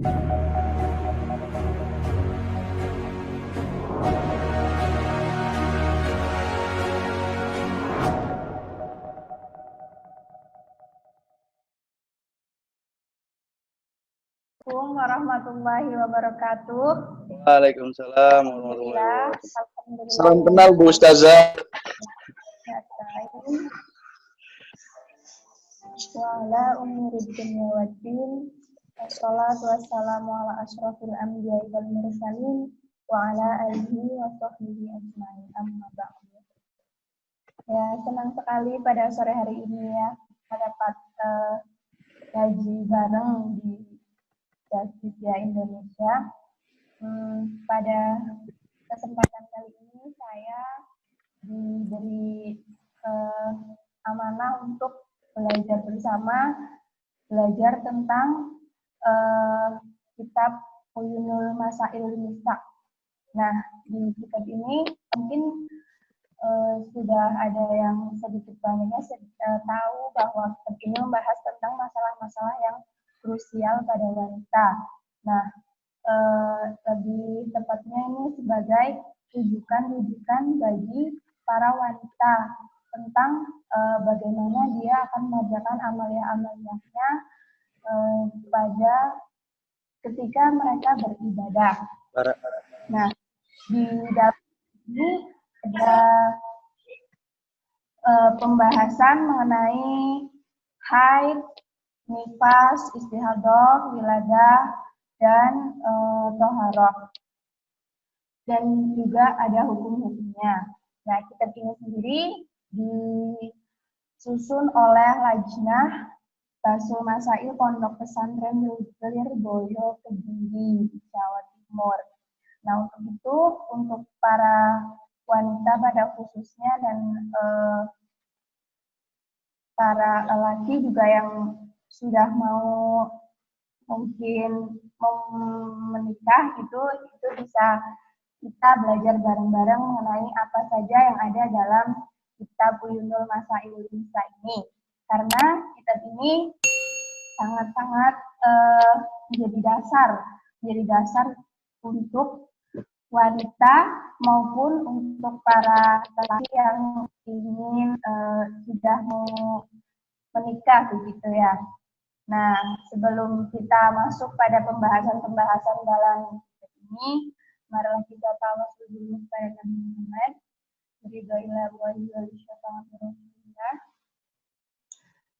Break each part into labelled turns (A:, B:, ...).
A: Assalamualaikum warahmatullahi wabarakatuh.
B: Waalaikumsalam warahmatullahi wabarakatuh.
A: Alhamdulillah.
B: Salam kenal Bu Ustazah.
A: Wa ala umuri dunya waddin. Wassalatu wassalamu ala asyrafil anbiya'i wal mursalin wa ala alihi wa sahbihi ajma'in. Amma ba'du. Ya, senang sekali pada sore hari ini ya dapat ngaji bareng di Jastia Indonesia. Pada kesempatan kali ini saya diberi amanah untuk belajar bersama, belajar tentang kitab Uyunul Masail Nisa. Nah, di kitab ini mungkin sudah ada yang sedikit banyaknya tahu bahwa kitab ini membahas tentang masalah-masalah yang krusial pada wanita. Nah, lebih tepatnya ini sebagai rujukan-rujukan bagi para wanita tentang bagaimana dia akan mengerjakan amalia-amaliahnya pada ketika mereka beribadah. Nah, di dalam ini ada pembahasan mengenai haid, nifas, istihadah, wiladah, dan toharoh. Dan juga ada hukum-hukumnya. Nah, kitab ini sendiri disusun oleh Lajnah Basul Masail Pondok Pesantren Lirboyo Kediri, Jawa Timur. Nah, untuk itu, untuk para wanita pada khususnya dan para laki juga yang sudah mau mungkin menikah itu bisa kita belajar bareng-bareng mengenai apa saja yang ada dalam kitab Uyunul Masail Nisa ini. Karena kitab ini sangat-sangat menjadi dasar untuk wanita maupun untuk para lelaki yang ingin sudah mau menikah begitu ya. Nah, sebelum kita masuk pada pembahasan-pembahasan dalam kitab ini, marilah kita tawasul dulu kepada Nabi Muhammad. Ridhoillah wa syafa'at Rasulullah.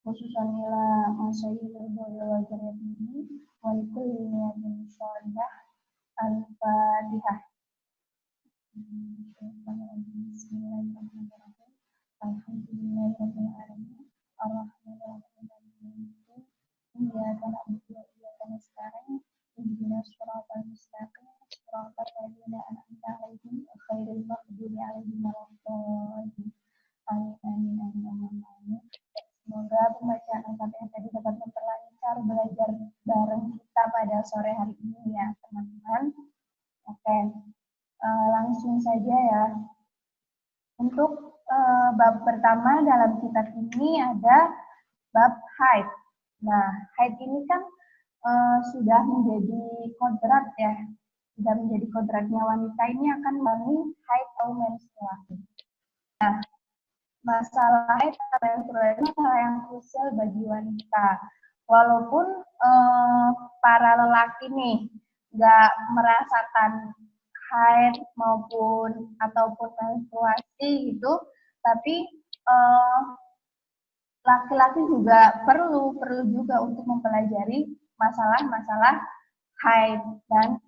A: Khususan ila masyayilul boyo wa jariyatihi wa likulli niyatin sholidah al-fatihah. Bismillahirrahmanirrahim. Alhamdulillahirabbil alamin. Arrahmanirrahim. Iyyaka na'budu wa iyyaka nasta'in. Ihdinas siratal mustaqim. Siratal ladzina an'amta 'alaihim ghairil maghdubi 'alaihim waladdallin. Amin. Semoga pembacaan Al-Fatihah tadi dapat memperlancar belajar bareng kita pada sore hari ini ya, teman-teman. Oke, langsung saja ya. Untuk bab pertama dalam kitab ini ada bab haid. Nah, haid ini kan sudah menjadi kodrat ya, sudah menjadi kodratnya wanita ini akan mengalami haid atau menstruasi. Nah, masalah haid atau menstruasi ini masalah yang krusial bagi wanita. Walaupun para lelaki nih nggak merasakan haid ataupun menstruasi gitu, tapi laki-laki juga perlu juga untuk mempelajari masalah-masalah haid dan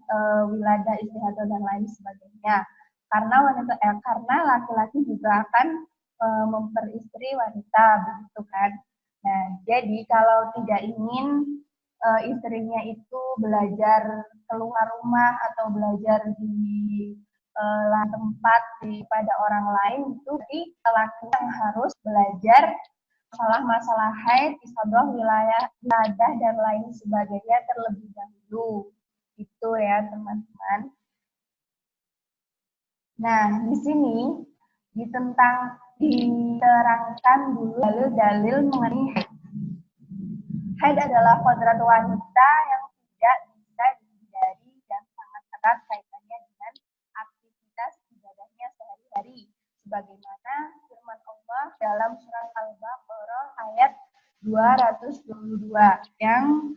A: wiladah, istihadah dan lain sebagainya. Karena laki-laki juga akan memperistri wanita, begitu kan. Nah, jadi kalau tidak ingin istrinya itu belajar keluar rumah atau belajar di tempat pada orang lain, itu jadi laki yang harus belajar masalah haid, istihadah, wiladah dan lain sebagainya terlebih dahulu. Itu ya, teman-teman. Nah, di sini diterangkan dulu dalil-dalil mengenai haid. Haid adalah kodrat wanita yang tidak bisa dalam surat Al-Baqarah ayat 222 yang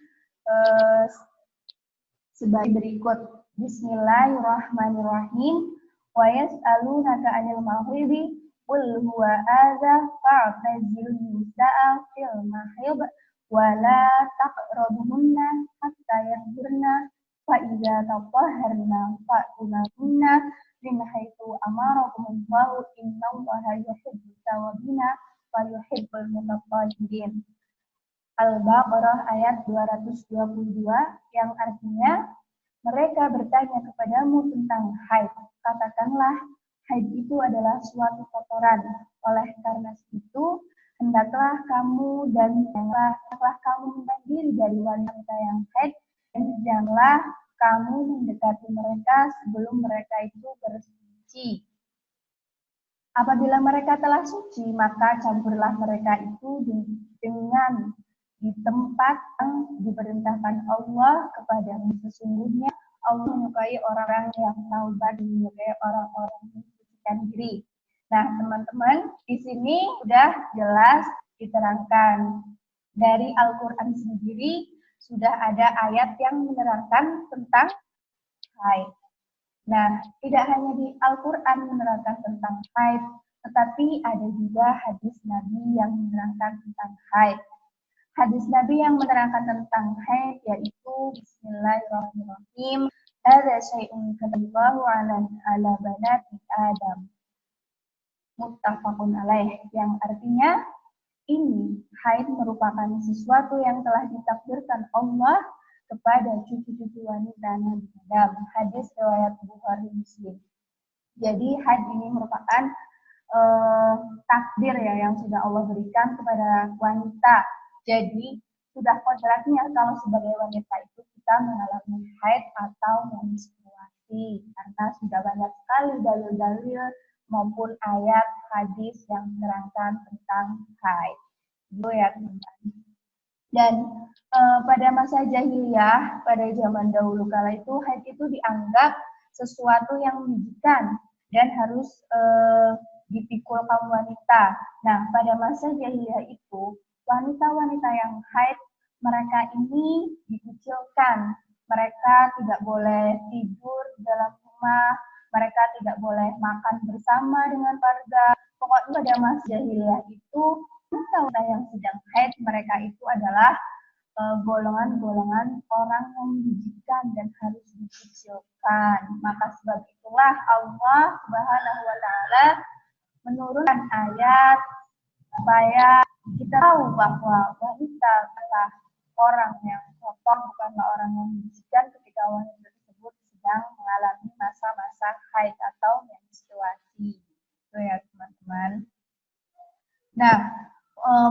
A: sebagai berikut. Bismillahirrahmanirrahim. Wa yas'alunaka 'anil mahidhi qul huwa adza fa'tazilun nisaa fil mahid wa la taqrabuhunna hatta yahurna fa idza tatahharna fa'tunahunna min haitsu amarakumullahu innallaha yuhibbut tawwabina wa yuhibbul mutatahhirin. Al-Baqarah ayat 222 yang artinya mereka bertanya kepadamu tentang haid. Katakanlah, haid itu adalah suatu kotoran. Oleh karena itu, hendaklah kamu menahan diri dari wanita yang haid dan janganlah kamu mendekati mereka sebelum mereka itu bersuci. Apabila mereka telah suci, maka campurlah mereka itu dengan di tempat yang diperintahkan Allah kepadamu. Sesungguhnya Allah menyukai orang-orang yang taubat, menyukai orang-orang yang mensucikan diri. Nah, teman-teman, di sini sudah jelas diterangkan. Dari Al-Quran sendiri sudah ada ayat yang menerangkan tentang haid. Nah, tidak hanya di Al-Quran menerangkan tentang haid, tetapi ada juga hadis Nabi yang menerangkan tentang haid. Hadis Nabi yang menerangkan tentang haid yaitu Bismillahirrahmanirrahim. Ada syai'un kataballahu ala banati Adam. Muttafaqun alaih. Yang artinya ini haid merupakan sesuatu yang telah ditakdirkan Allah kepada cucu-cucu wanita Nabi Adam. Hadis riwayat Bukhari Muslim. Jadi haid ini merupakan takdir ya yang sudah Allah berikan kepada wanita. Jadi sudah kodratnya kalau sebagai wanita itu kita mengalami haid atau menstruasi karena sudah banyak sekali dalil-dalil maupun ayat hadis yang menerangkan tentang haid. Itu ya teman-teman. Dan pada masa jahiliyah, pada zaman dahulu kala itu haid itu dianggap sesuatu yang menjijikan dan harus dipikul kaum wanita. Nah, pada masa jahiliyah itu wanita-wanita yang haid, mereka ini dikucilkan. Mereka tidak boleh tidur di dalam rumah, mereka tidak boleh makan bersama dengan keluarga. Pokoknya pada masa jahiliyah itu, wanita yang sedang haid, mereka itu adalah golongan-golongan orang yang menjijikan dan harus dikucilkan. Maka sebab itulah Allah Subhanahu wa Ta'ala menurunkan ayat supaya kita tahu bahwa wanita adalah orang yang kotor, bukanlah orang yang menjijikan ketika wanita tersebut sedang mengalami masa-masa haid atau menstruasi. Itu ya teman-teman. Nah,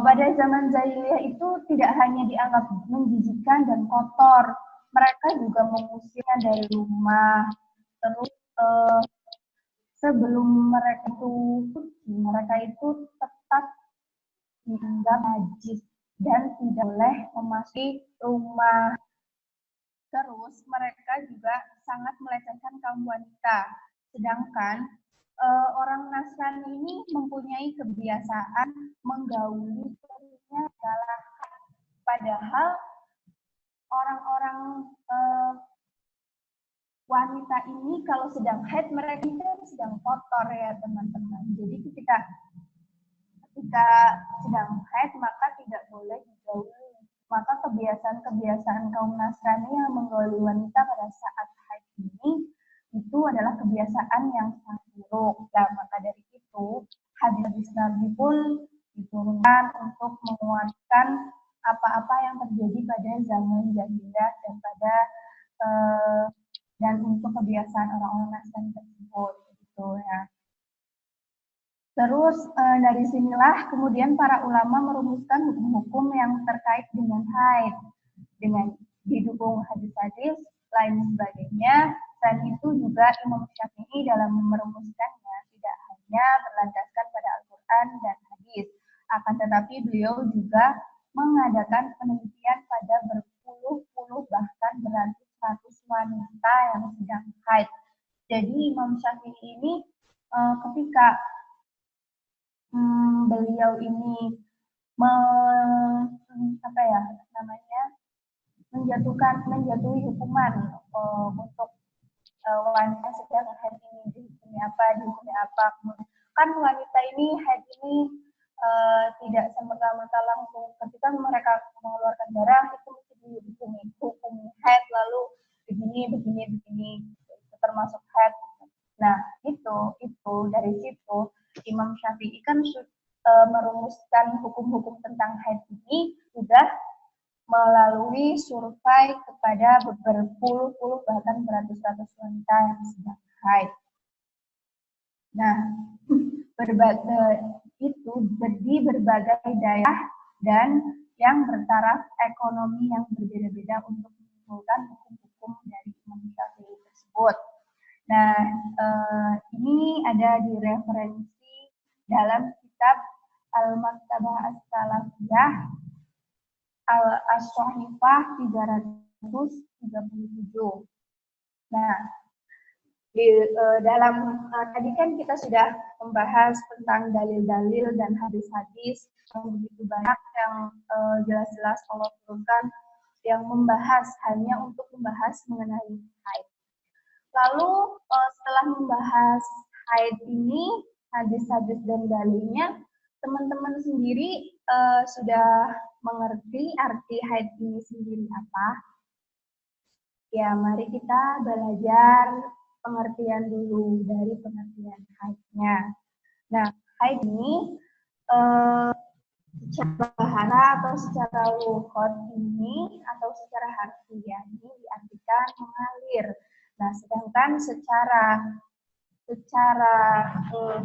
A: pada zaman jahiliyah itu tidak hanya dianggap menjijikan dan kotor, mereka juga mengusirnya dari rumah. Terus sebelum mereka itu tetap dianggap najis dan tidak boleh memasuki rumah. Terus mereka juga sangat melecehkan kaum wanita. Sedangkan orang Nasrani ini mempunyai kebiasaan menggauli dirinya dalam padahal orang-orang wanita ini kalau sedang haid mereka itu sedang kotor ya teman-teman. Jadi ketika sedang haid maka tidak boleh digauli. Maka kebiasaan kaum Nasrani yang menggauli wanita pada saat haid ini itu adalah kebiasaan yang sangat buruk. Nah, maka dari itu hadis Nabi pun diturunkan untuk menguatkan apa-apa yang terjadi pada zaman jahiliyah dan untuk kebiasaan orang-orang Nasrani tersebut, gitu ya. Terus dari sinilah kemudian para ulama merumuskan hukum-hukum yang terkait dengan haid, dengan didukung hadis-hadis lain sebagainya. Dan itu juga Imam Syafi'i dalam merumuskannya tidak hanya berlandaskan pada Al-Quran dan hadis, akan tetapi beliau juga mengadakan penelitian pada berpuluh-puluh bahkan beratus-ratus wanita yang sedang haid. Jadi Imam Syafi'i ini ketika beliau ini menjatuhi hukuman untuk wanita sedang haid ini dihukumi apa. Kan wanita ini haid ini tidak serta-merta langsung ketika mereka mengeluarkan darah itu mesti dihukumi haid, lalu begini itu termasuk haid. Nah itu dari situ Imam Syafi'i kan merumuskan hukum-hukum tentang haid ini sudah melalui survei kepada berpuluh-puluh bahkan beratus-ratus wanita yang sedang haid. Nah, di berbagai daerah dan yang bertaraf ekonomi yang berbeda-beda untuk menyimpulkan hukum-hukum dari Imam Syafi'i tersebut. Nah, ini ada di referensi dalam kitab Al-Maktabah As-Salafiyah Al-As-Sahifah 337. Nah, dalam tadi kan kita sudah membahas tentang dalil-dalil dan hadis-hadis yang begitu banyak yang jelas-jelas Allah turunkan yang hanya untuk membahas mengenai haid. Lalu setelah membahas haid ini, hadis-hadis dan dalilnya, teman-teman sendiri sudah mengerti arti haid ini sendiri apa? Ya, mari kita belajar pengertian dulu dari pengertian haidnya. Nah, haid ini secara bahasa atau secara lughat ini atau secara harfiah ini diartikan mengalir. Nah, sedangkan secara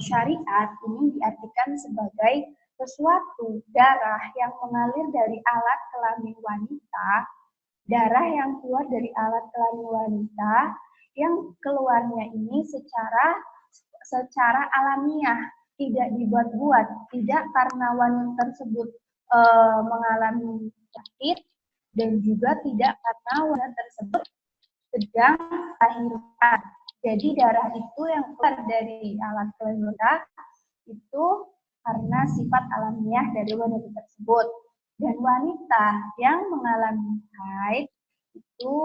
A: syariat ini diartikan sebagai sesuatu darah yang mengalir dari alat kelamin wanita, darah yang keluar dari alat kelamin wanita, yang keluarnya ini secara alamiah, tidak dibuat-buat, tidak karena wanita tersebut mengalami sakit, dan juga tidak karena wanita tersebut sedang melahirkan. Jadi darah itu yang keluar dari alat kelamin wanita itu karena sifat alamiah dari wanita tersebut. Dan wanita yang mengalami haid itu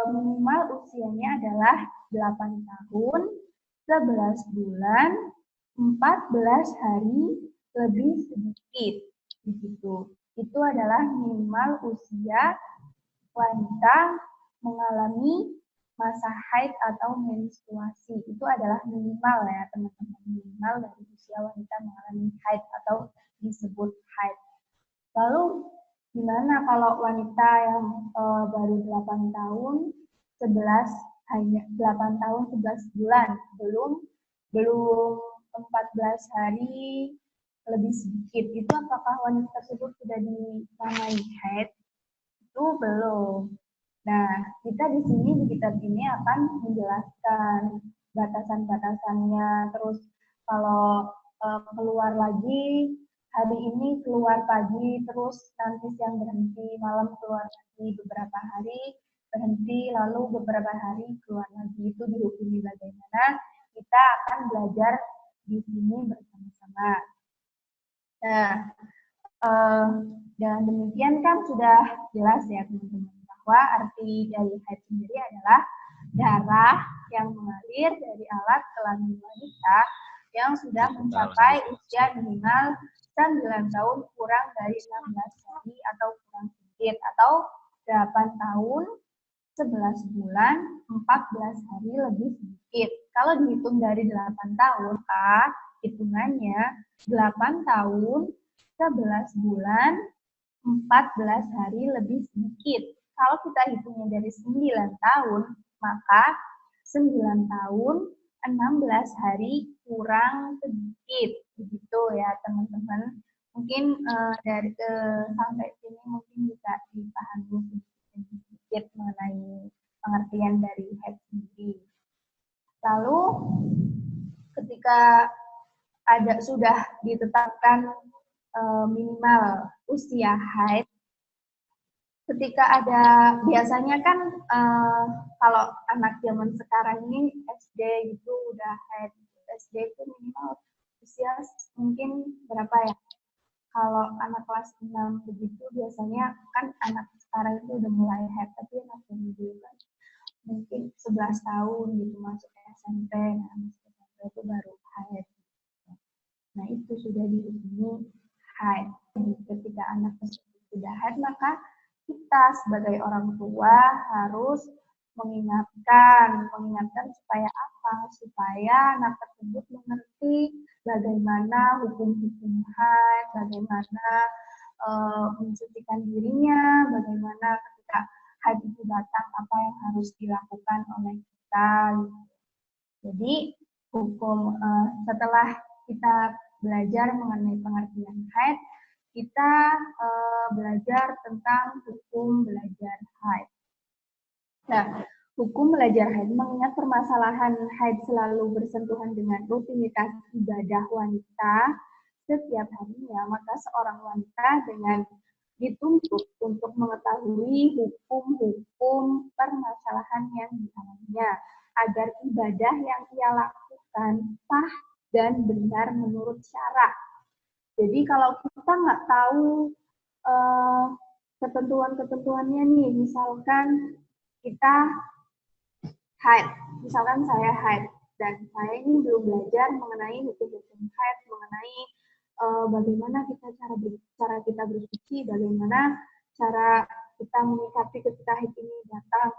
A: minimal usianya adalah 8 tahun, 11 bulan, 14 hari lebih sedikit. Begitu. Itu adalah minimal usia wanita mengalami masa haid atau menstruasi. Itu adalah minimal ya teman-teman, minimal dari usia wanita mengalami haid atau disebut haid. Lalu gimana kalau wanita yang baru 8 tahun, 8 tahun 11 bulan, belum 14 hari lebih sedikit, itu apakah wanita tersebut sudah dinamai haid? Itu belum. Nah, kita di sini di kitab ini akan menjelaskan batasan-batasannya. Terus kalau keluar lagi, hari ini keluar pagi, terus nanti siang berhenti, malam keluar lagi, beberapa hari berhenti, lalu beberapa hari keluar lagi. Itu dihukumi bagaimana? Kita akan belajar di sini bersama-sama. Nah, dan demikian kan sudah jelas ya teman-teman, bahwa arti dari haid sendiri adalah darah yang mengalir dari alat kelamin wanita yang sudah mencapai usia minimal 9 tahun kurang dari 16 hari atau kurang sedikit, atau 8 tahun 11 bulan 14 hari lebih sedikit. Kalau dihitung dari 8 tahun, maka hitungannya 8 tahun 11 bulan 14 hari lebih sedikit. Kalau kita hitungnya dari 9 tahun, maka 9 tahun 16 hari kurang sedikit. Begitu ya teman-teman. Mungkin dari sampai sini mungkin bisa dipahami sedikit mengenai pengertian dari haid sendiri. Lalu ketika sudah ditetapkan minimal usia haid, ketika biasanya kan kalau anak zaman sekarang ini SD gitu udah haid, SD itu minimal usia mungkin berapa ya? Kalau anak kelas 6 begitu biasanya kan anak sekarang itu udah mulai haid, tapi anak dulu kan mungkin 11 tahun gitu masuk ke SMP, nah masuk ke SMP itu baru haid. Nah itu sudah dihukumi haid. Jadi ketika anak tersebut sudah haid, maka kita sebagai orang tua harus mengingatkan supaya apa? Supaya anak tersebut mengerti bagaimana hukum-hukum haid, bagaimana mensucikan dirinya, bagaimana ketika haid itu datang apa yang harus dilakukan oleh kita. Jadi hukum setelah kita belajar mengenai pengertian haid, kita belajar tentang hukum belajar haid. Nah, hukum belajar haid mengingat permasalahan haid selalu bersentuhan dengan rutinitas ibadah wanita setiap harinya, maka seorang wanita dengan dituntut untuk mengetahui hukum-hukum permasalahan yang dialaminya agar ibadah yang ia lakukan sah dan benar menurut syarak. Jadi kalau kita nggak tahu ketentuan-ketentuannya nih, misalkan kita haid, misalkan saya haid dan saya ini belum belajar mengenai hukum-hukum haid, mengenai bagaimana cara kita bersuci, bagaimana cara kita menyikapi ketika haid ini datang.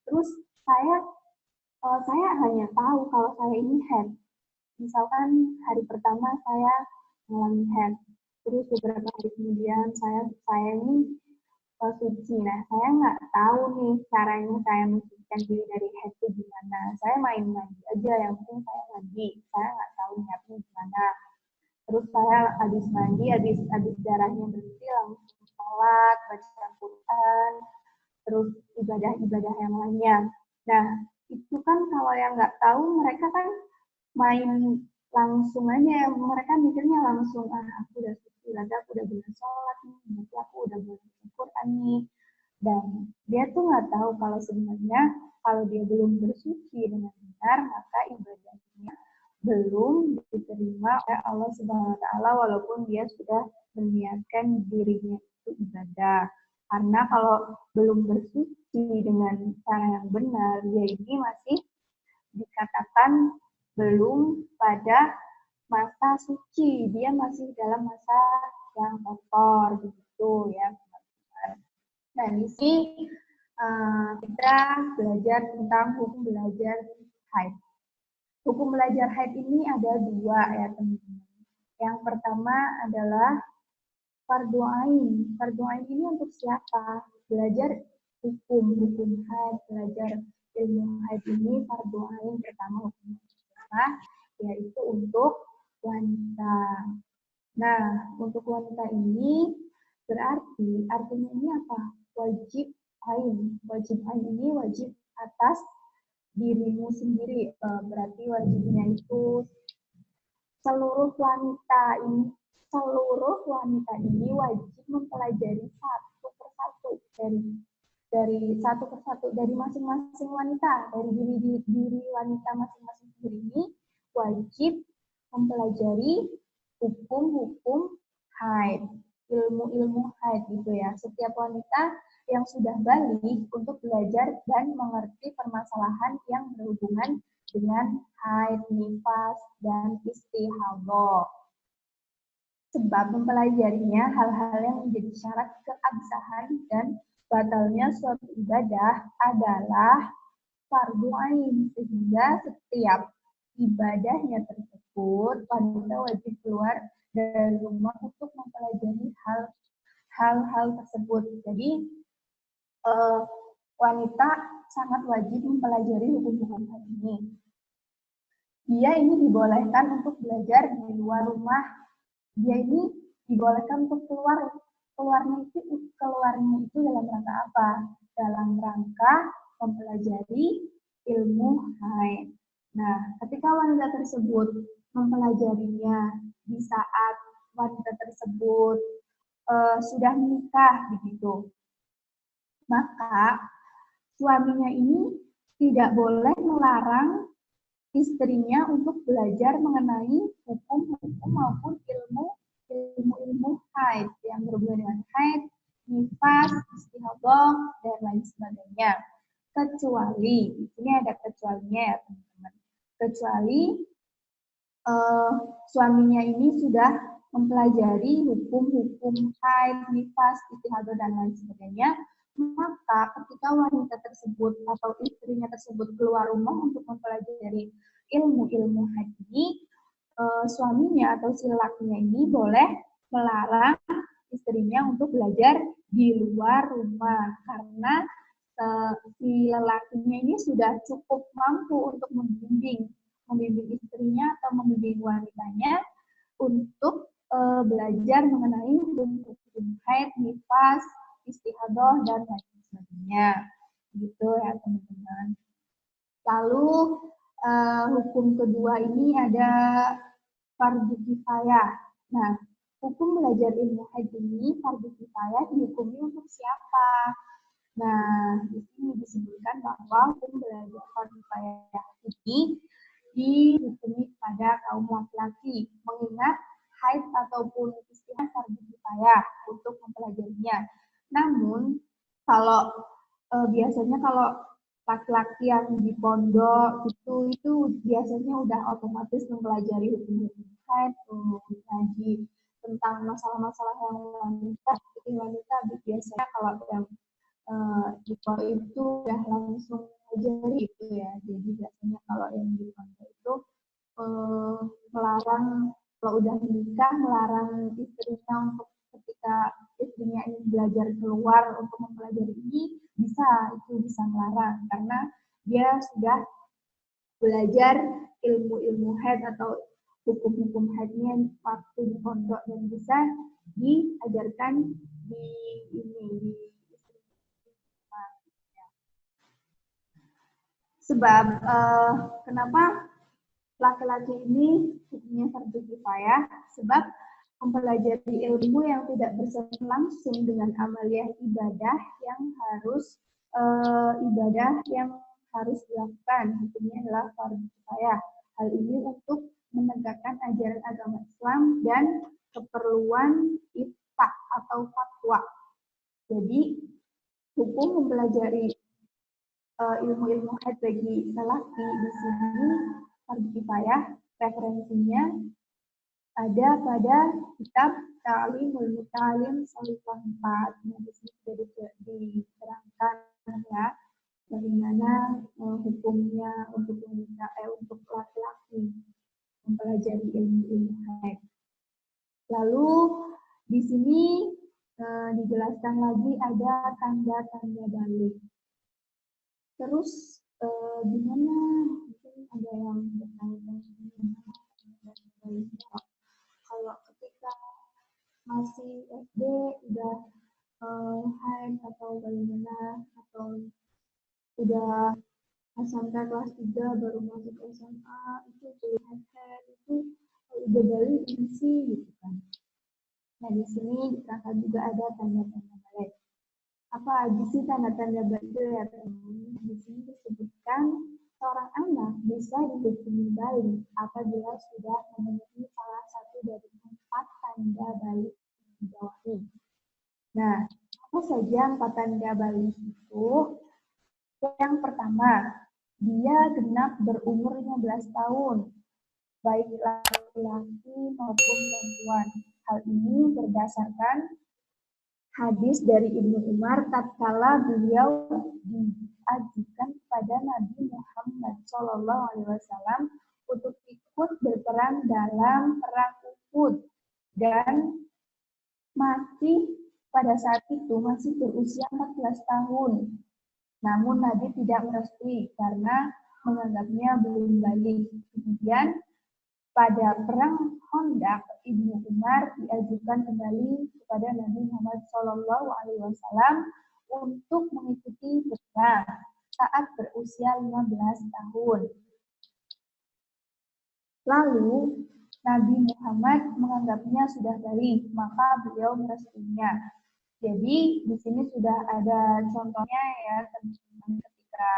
A: Terus saya hanya tahu kalau saya ini haid. Misalkan hari pertama saya mengalami haid, terus beberapa hari kemudian saya ini suci. Nah, saya nggak tahu nih caranya saya mensucikan diri dari haid itu gimana. Saya main mandi aja, yang penting saya mandi. Saya nggak tahu niatnya gimana. Terus saya habis mandi, habis darahnya berhenti, langsung sholat, baca Al-Quran, terus ibadah-ibadah yang lainnya. Nah, itu kan kalau yang nggak tahu, mereka kan main langsung aja, mereka mikirnya langsung, aku udah suci, berarti aku udah benar sholat nih, berarti aku udah benar Al-Quran nih. Dan dia tuh nggak tahu kalau sebenarnya kalau dia belum bersuci dengan benar, maka ibadahnya belum diterima oleh Allah Subhanahu wa Ta'ala, walaupun dia sudah meniatkan dirinya itu ibadah. Karena kalau belum bersuci dengan cara yang benar, dia ini masih dikatakan belum pada masa suci, dia masih dalam masa yang kotor, begitu ya. Nah, di sini kita belajar tentang hukum belajar haid. Hukum belajar haid ini ada dua ya teman-teman. Yang pertama adalah fardu ain. Fardu ain ini untuk siapa? Belajar hukum haid, belajar ilmu haid ini fardu ain pertama hukum siapa? Yaitu untuk wanita. Nah, untuk wanita ini berarti artinya ini apa? Wajib ain. Wajib ain ini wajib atas dirimu sendiri, berarti wajibnya itu seluruh wanita ini wajib mempelajari satu persatu dari masing-masing wanita, dari diri wanita masing-masing diri ini wajib mempelajari hukum-hukum haid, ilmu-ilmu haid gitu ya. Setiap wanita yang sudah balik untuk belajar dan mengerti permasalahan yang berhubungan dengan haid, nifas, dan istihadah. Sebab mempelajarinya hal-hal yang menjadi syarat keabsahan dan batalnya suatu ibadah adalah fardu ain, sehingga setiap ibadahnya tersebut wanita wajib keluar dari rumah untuk mempelajari hal-hal tersebut. Jadi wanita sangat wajib mempelajari hukum-hukum hal ini. Dia ini dibolehkan untuk belajar di luar rumah. Dia ini dibolehkan untuk keluarnya itu dalam rangka apa? Dalam rangka mempelajari ilmu haid. Nah, ketika wanita tersebut mempelajarinya di saat wanita tersebut sudah menikah begitu, maka suaminya ini tidak boleh melarang istrinya untuk belajar mengenai hukum-hukum maupun ilmu haid yang berhubungan dengan haid, nifas, istihadah, dan lain sebagainya. Kecuali, di sini ada kecualinya ya teman-teman. Kecuali suaminya ini sudah mempelajari hukum-hukum haid, nifas, istihadah, dan lain sebagainya, maka ketika wanita tersebut atau istrinya tersebut keluar rumah untuk mempelajari ilmu-ilmu haid ini, suaminya atau si lakinya ini boleh melarang istrinya untuk belajar di luar rumah karena si lelakinya ini sudah cukup mampu untuk membimbing istrinya atau membimbing wanitanya untuk belajar mengenai hukum haid, nifas, istihadah, dan lain sebagainya. Gitu ya teman-teman. Lalu hukum kedua ini ada fardu kifayah. Nah, hukum belajar ilmu haid ini fardu kifayah dihukumi untuk siapa? Nah, di sini disebutkan bahwa hukum belajar fardu kifayah ini dihukumi pada kaum laki-laki, mengingat haid ataupun istilah fardu kifayah untuk mempelajarinya. Namun, kalau biasanya kalau laki-laki yang di pondok itu biasanya udah otomatis mempelajari hukum-hukum haid, ngaji tentang masalah-masalah yang wanita biasanya kalau yang di pondok itu udah langsung pelajari gitu ya. Jadi biasanya kalau yang di pondok itu melarang, kalau udah menikah melarang istrinya untuk ketika istrinya ingin belajar keluar untuk mempelajari ini bisa melarang karena dia sudah belajar ilmu-ilmu haid atau hukum-hukum haidnya waktu di pondok dan bisa diajarkan di sebab kenapa laki-laki ini hukumnya fardu kifayah? Sebab mempelajari ilmu yang tidak bersentuhan langsung dengan amaliyah ibadah yang harus dilakukan, hukumnya adalah fardu kifayah. Hal ini untuk menegakkan ajaran agama Islam dan keperluan ifta atau fatwa. Jadi hukum mempelajari ilmu-ilmu haid bagi lelaki di sini fardu kifayah, referensinya ada pada kitab Ta'limul Muta'alim Salifah 4. Nah, di sini sudah diterangkan ya bagaimana hukumnya untuk wanita untuk laki-laki mempelajari ilmu-ilmu haid. Lalu di sini dijelaskan lagi ada tanda-tanda balik. Terus gimana? Mungkin ada yang bertanya kalau ketika masih SD udah haid atau bagaimana, atau udah SMP kelas 3 baru masuk SMA itu belum haid itu udah balik sih gitu kan. Nah di sini diterangkan juga ada tanda-tanda balik. Apa aja sih tanda-tanda balik ya teman-teman? Di sini disebutkan seorang anak bisa dihukumi balik apabila sudah memenuhi salah satu dari 4 tanda balik di bawah ini. Nah, apa saja 4 tanda balik itu? Yang pertama, dia genap berumur 15 tahun, baik laki-laki maupun perempuan. Hal ini berdasarkan hadis dari Ibnu Umar tatkala beliau diajukan kepada Nabi Muhammad SAW untuk ikut berperang dalam perang Uhud dan mati pada saat itu masih berusia 14 tahun. Namun Nabi tidak merestui karena menganggapnya belum balik. Kemudian pada perang Khandaq, Ibnu Umar diajukan kembali kepada Nabi Muhammad SAW untuk mengikuti perang saat berusia 15 tahun. Lalu Nabi Muhammad menganggapnya sudah balik, maka beliau merestuinya. Jadi di sini sudah ada contohnya ya teman-teman ketika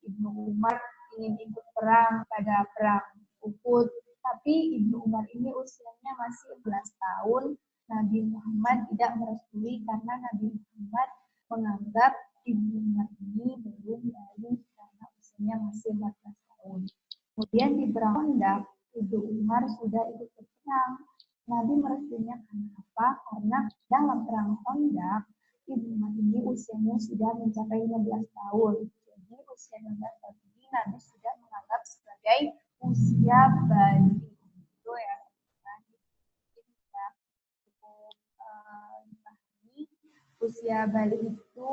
A: Ibnu Umar ingin ikut perang berperang pada perang Uhud. Tapi Ibnu Umar ini usianya masih 11 tahun. Nabi Muhammad tidak merestui karena Nabi Muhammad menganggap Ibnu Umar ini belum balik karena usianya masih 14 tahun. Kemudian di perang Khandaq, Ibnu Umar sudah ikut berperang. Nabi merestuinya karena apa? Karena dalam perang Khandaq, Ibnu Umar ini usianya sudah mencapai 15 tahun. Jadi usia 15 tahun ini Nabi sudah menganggap sebagai usia bayi. Itu ya. Usia balik itu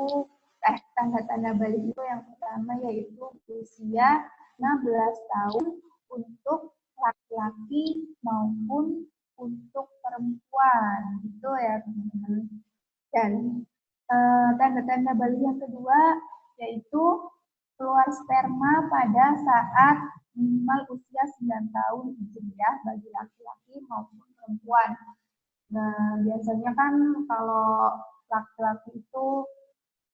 A: tanda-tanda balik itu yang pertama yaitu usia 16 tahun untuk laki-laki maupun untuk perempuan gitu ya teman-teman. Dan tanda-tanda balik yang kedua yaitu keluar sperma pada saat minimal usia 9 tahun hijriah bagi laki-laki maupun perempuan. Nah, biasanya kan kalau laki-laki itu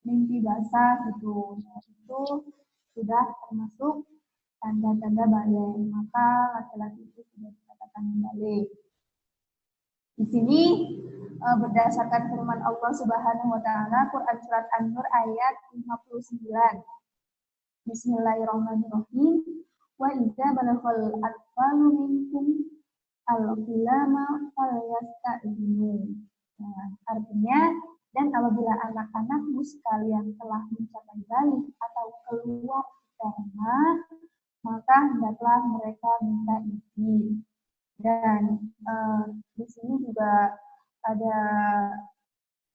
A: mimpi basah gitu. Nah, itu sudah termasuk tanda-tanda balik. Maka laki-laki itu sudah dikatakan balik. Di sini berdasarkan firman Allah Subhanahu wa taala Quran surat An-Nur ayat 59. Bismillahirrahmanirrahim. Wa idza balaghal atfalu minkum al-qilama falyasta'dinu. Nah, artinya dan apabila anak-anakmu sekalian telah mencapai balik atau keluar sperma, maka hendaklah mereka minta izin. Dan di sini juga ada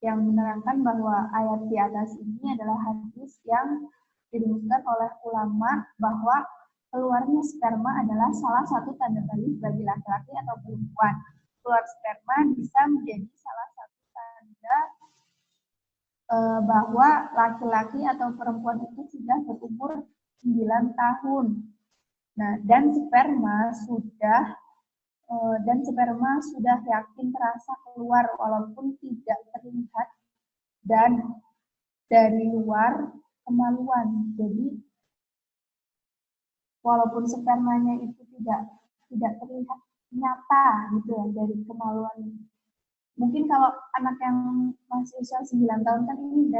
A: yang menerangkan bahwa ayat di atas ini adalah hadis yang dirumuskan oleh ulama bahwa keluarnya sperma adalah salah satu tanda balik bagi laki-laki atau perempuan. Keluar sperma bisa menjadi salah satu tanda bahwa laki-laki atau perempuan itu sudah berumur 9 tahun. Nah, dan sperma sudah yakin terasa keluar walaupun tidak terlihat dan dari luar kemaluan. Jadi walaupun spermanya itu tidak terlihat nyata gitu ya dari kemaluan. Mungkin kalau anak yang masih usia 9 tahun kan ini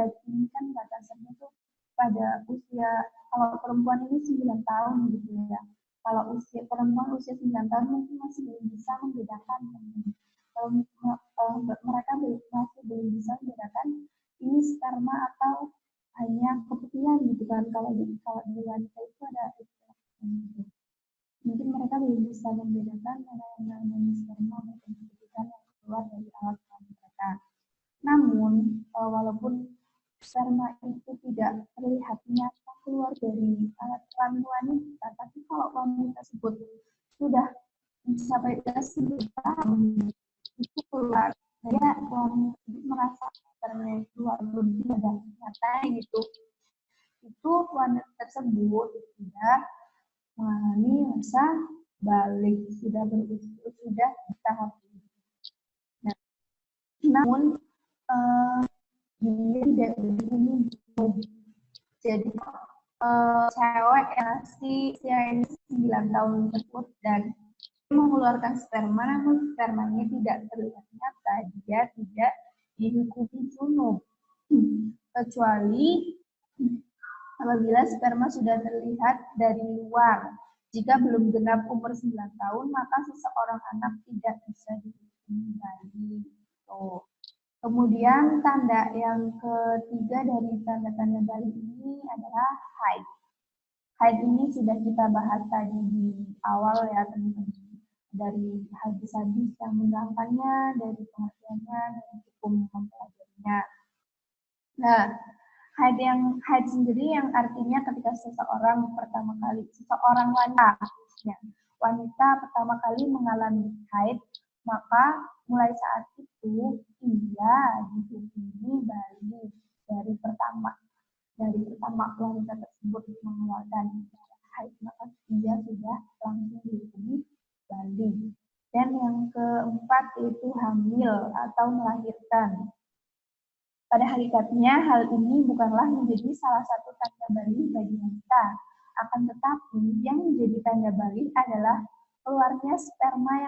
A: kan batasannya tuh pada usia, kalau perempuan ini 9 tahun gitu ya. Kalau usia perempuan usia 9 tahun mungkin masih belum bisa membedakan. Mereka masih belum bisa membedakan ini sperma atau hanya keputihan gitu kan. Kalau di wanita itu ada mungkin mereka belum bisa membedakan mana yang namanya sperma maupun keputihan yang keluar dari alat kelamin mereka. Namun walaupun sperma itu tidak terlihat nyata keluar dari alat kelamin wanita, tapi kalau wanita tersebut sudah mencapai usia 9 tahun itu keluar, dia wanita tersebut merasa sperma keluar belum ada nyata gitu, itu wanita tersebut sudah mengalami masa balik, sudah di tahap ini. Nah, namun dia tidak berhubung. Jadi cewek yang masih usia 9 tahun tersebut dan mengeluarkan sperma, namun spermanya tidak terlihat nyata, dia tidak dihukumi junub, kecuali apabila sperma sudah terlihat dari luar. Jika belum genap umur 9 tahun, maka seseorang anak tidak bisa dihukumi balik. Kemudian tanda yang ketiga dari tanda-tanda balik ini adalah haid. Haid ini sudah kita bahas tadi di awal ya teman-teman. Dari hadis-hadis yang menerangkannya, dari pengertiannya, dan hukum mempelajarinya. Nah, haid sendiri yang artinya ketika seseorang wanita pertama kali mengalami haid, maka mulai saat itu ia dihukumi balik dari pertama wanita tersebut mengeluarkan haid, maka dia sudah langsung dihukumi balik. Dan yang keempat yaitu hamil atau melahirkan. Pada hakikatnya hal ini bukanlah menjadi salah satu tanda balik bagi wanita. Akan tetapi yang menjadi tanda balik adalah keluarnya sperma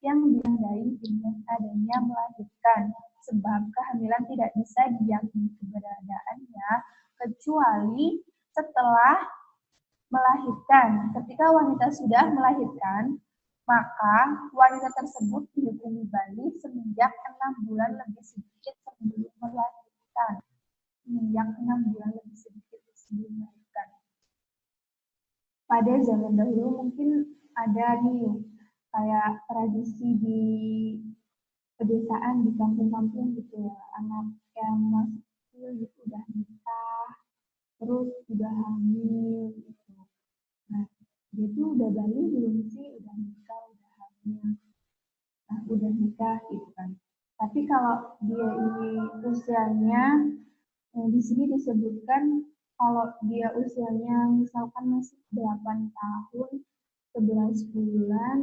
A: yang ditandai dengan adanya melahirkan, sebab kehamilan tidak bisa diyakini keberadaannya kecuali setelah melahirkan. Ketika wanita sudah melahirkan, maka wanita tersebut dihukumi balik semenjak 6 bulan lebih sedikit sebelum melahirkan. Semenjak 6 bulan lebih sedikit sebelum melahirkan. Pada zaman dahulu mungkin ada nih kayak tradisi di pedesaan, di kampung-kampung gitu ya, anak yang masih kecil gitu udah nikah, terus udah hamil gitu. Nah, dia tuh udah balik belum sih? Udah nikah, udah hamil. Nah, udah nikah gitu kan. Tapi kalau dia ini usianya, di sini disebutkan kalau dia usianya misalkan masih 8 tahun, 11 bulan,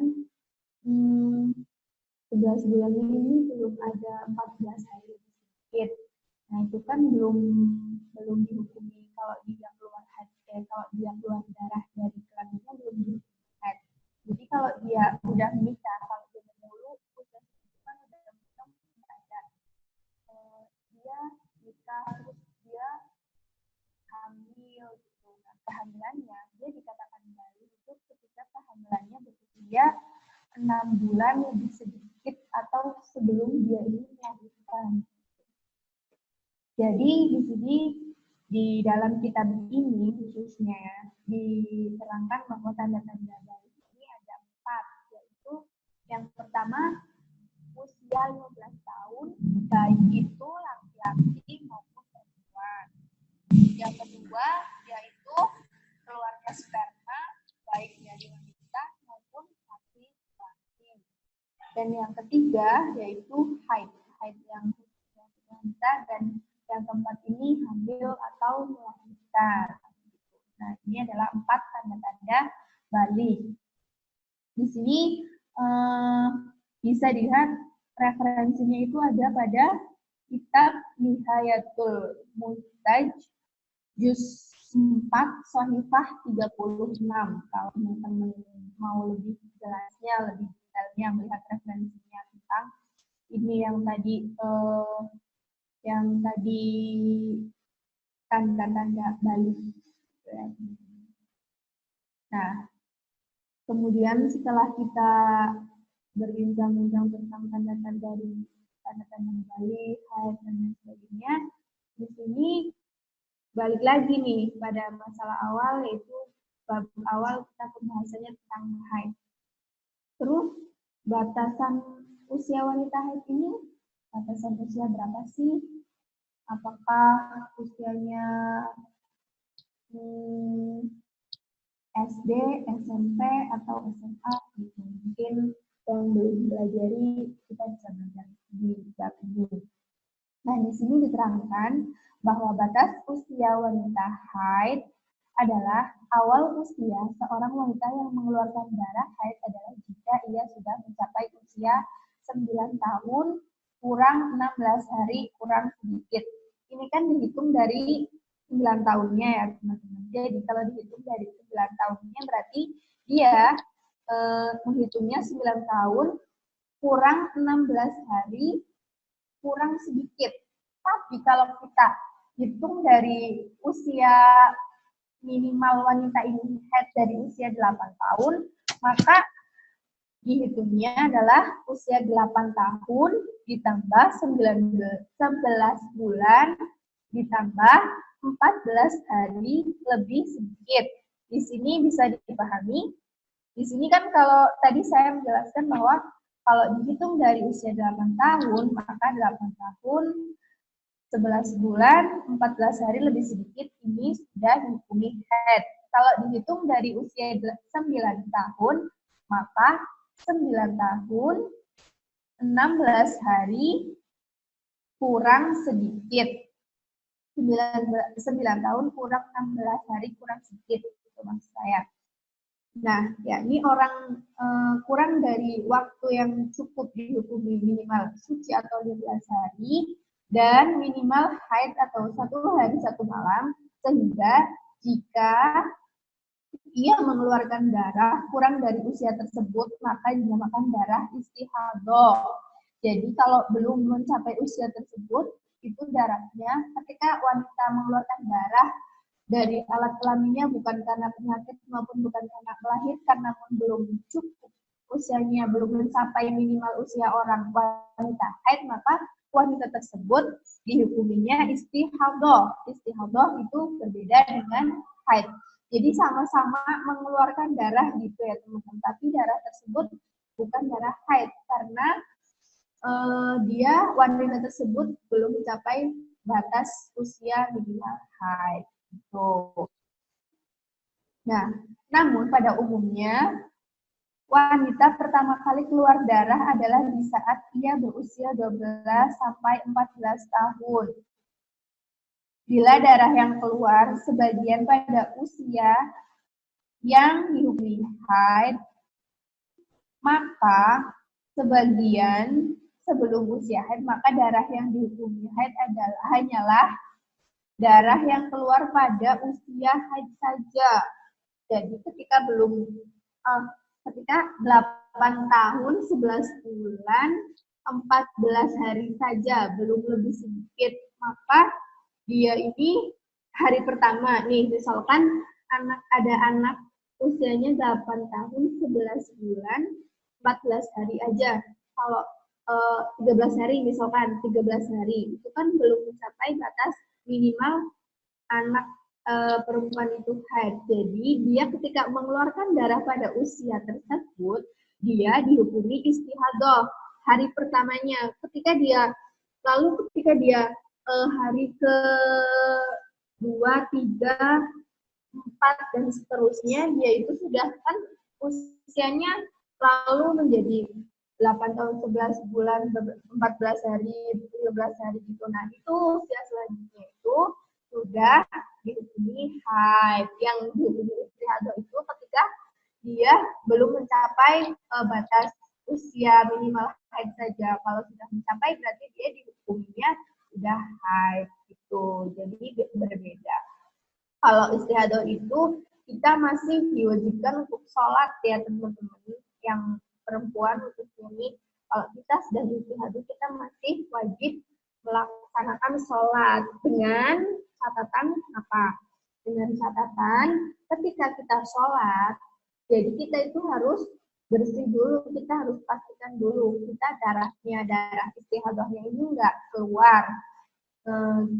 A: 11 bulan ini belum ada 14 hari lebih sedikit. Nah, itu kan belum dihukumi kalau dia keluar kalau dia keluar darah dari kelaminnya belum dihukumi haid. Jadi kalau dia udah menikah, kalau dia dulu udah kan udah ada dia nikah terus dia hamil gitu. Nah, kehamilannya dia dikatakan balik itu ketika kehamilannya berusia 6 bulan lebih sedikit atau sebelum dia ini melahirkan. Jadi di sini di dalam kitab ini khususnya diterangkan bahwa tanda-tanda balik ini ada 4, yaitu yang pertama usia 15 tahun, baik itu laki-laki maupun perempuan. Yang kedua yaitu keluarnya sperma, baik dari wanita maupun laki-laki. Dan yang ketiga yaitu haid yang wanita, dan yang keempat ini hamil atau melahirkan. Nah, ini adalah 4 tanda-tanda balik. Di sini bisa dilihat referensinya itu ada pada kitab Nihayatul Muhtaj juz 4 Shahifah 36. Kalau teman-teman mau lebih jelasnya, lebih detailnya melihat referensinya tentang ini yang tadi tanda-tanda balik. Nah, kemudian setelah kita berbincang-bincang tentang tanda-tanda balik, haid dan lain sebagainya, di sini balik lagi nih pada masalah awal, yaitu bab awal kita pembahasannya tentang haid. Terus batasan usia wanita haid ini, batasan usia berapa sih? Apakah usianya SD, SMP, atau SMA? Gitu. Mungkin yang belum pelajari kita bisa belajar di bab ini. Nah, di sini diterangkan bahwa batas usia wanita haid adalah awal usia seorang wanita yang mengeluarkan darah haid adalah jika ia sudah mencapai usia 9 tahun kurang 16 hari kurang sedikit. Ini kan dihitung dari 9 tahunnya ya teman-teman. Jadi kalau dihitung dari 9 tahunnya berarti dia menghitungnya 9 tahun kurang 16 hari kurang sedikit. Tapi kalau kita hitung dari usia minimal wanita ini haid dari usia 8 tahun, maka dihitungnya adalah usia 8 tahun ditambah 11 bulan ditambah 14 hari lebih sedikit. Di sini bisa dipahami. Di sini kan kalau tadi saya menjelaskan bahwa kalau dihitung dari usia 8 tahun, maka 8 tahun 11 bulan 14 hari lebih sedikit ini sudah dihukumi haid. Kalau dihitung dari usia 9 tahun, maka 9 tahun 16 hari kurang sedikit. 9 tahun kurang 16 hari kurang sedikit, itu maksud saya. Nah, ya ini orang kurang dari waktu yang cukup dihukumi minimal suci atau 12 hari dan minimal haid atau 1 hari 1 malam, sehingga jika ia mengeluarkan darah kurang dari usia tersebut, maka dinamakan darah istihadah. Jadi kalau belum mencapai usia tersebut, itu darahnya ketika wanita mengeluarkan darah dari alat kelaminnya bukan karena penyakit maupun bukan karena melahirkan, namun belum cukup usianya, belum mencapai minimal usia orang wanita haid, maka wanita tersebut dihukuminya istihadah. Istihadah itu berbeda dengan haid. Jadi sama-sama mengeluarkan darah gitu ya teman-teman, tapi darah tersebut bukan darah haid karena dia wanita tersebut belum mencapai batas usia minimal haid. Gitu. Nah, namun pada umumnya wanita pertama kali keluar darah adalah di saat ia berusia 12 sampai 14 tahun. Bila darah yang keluar sebagian pada usia yang dihukumi haid, maka sebagian sebelum usia haid, maka darah yang dihukumi haid hanyalah darah yang keluar pada usia haid saja. Jadi ketika 8 tahun, 11 bulan, 14 hari saja, belum lebih sedikit, maka dia ini hari pertama, nih misalkan ada anak usianya 8 tahun, 11 bulan, 14 hari aja. Kalau 13 hari misalkan, 13 hari, itu kan belum mencapai batas minimal anak perempuan itu haid. Jadi dia ketika mengeluarkan darah pada usia tersebut, dia dihukumi istihadah hari pertamanya. Ketika dia hari ke 2, 3, 4 dan seterusnya, dia itu sudah kan usianya lalu menjadi 8 tahun, 11 bulan, 14 hari, 13 hari gitu. Nah, itu usia selanjutnya itu sudah dihukumi haid. Yang dihukumi istihadah itu ketika dia belum mencapai batas usia minimal haid saja. Kalau sudah mencapai berarti dia dihukuminya sudah haid gitu. Jadi berbeda. Kalau istihadah itu kita masih diwajibkan untuk sholat ya teman-teman yang perempuan untuk ini. Kalau kita sudah istihadah kita masih wajib melaksanakan sholat dengan catatan apa? Dengan catatan ketika kita sholat, jadi kita itu harus bersih dulu, kita harus pastikan dulu kita darah istihadahnya ini enggak keluar.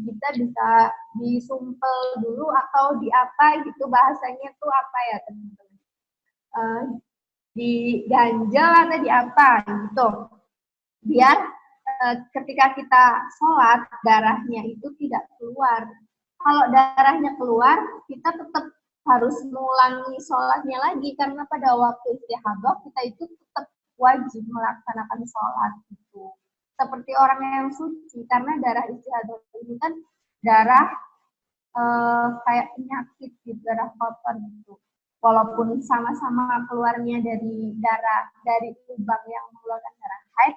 A: Kita bisa disumpel dulu atau di apa gitu bahasanya tuh apa ya teman-teman? Diganjel atau di apa gitu. Biar ketika kita sholat darahnya itu tidak keluar. Kalau darahnya keluar, kita tetap harus mengulangi sholatnya lagi karena pada waktu istihadah kita itu tetap wajib melaksanakan sholat gitu. Seperti orang yang suci, karena darah istihadah ini kan darah kayak penyakit gitu, darah kotor gitu. Walaupun sama-sama keluarnya dari lubang yang mengeluarkan darah haid,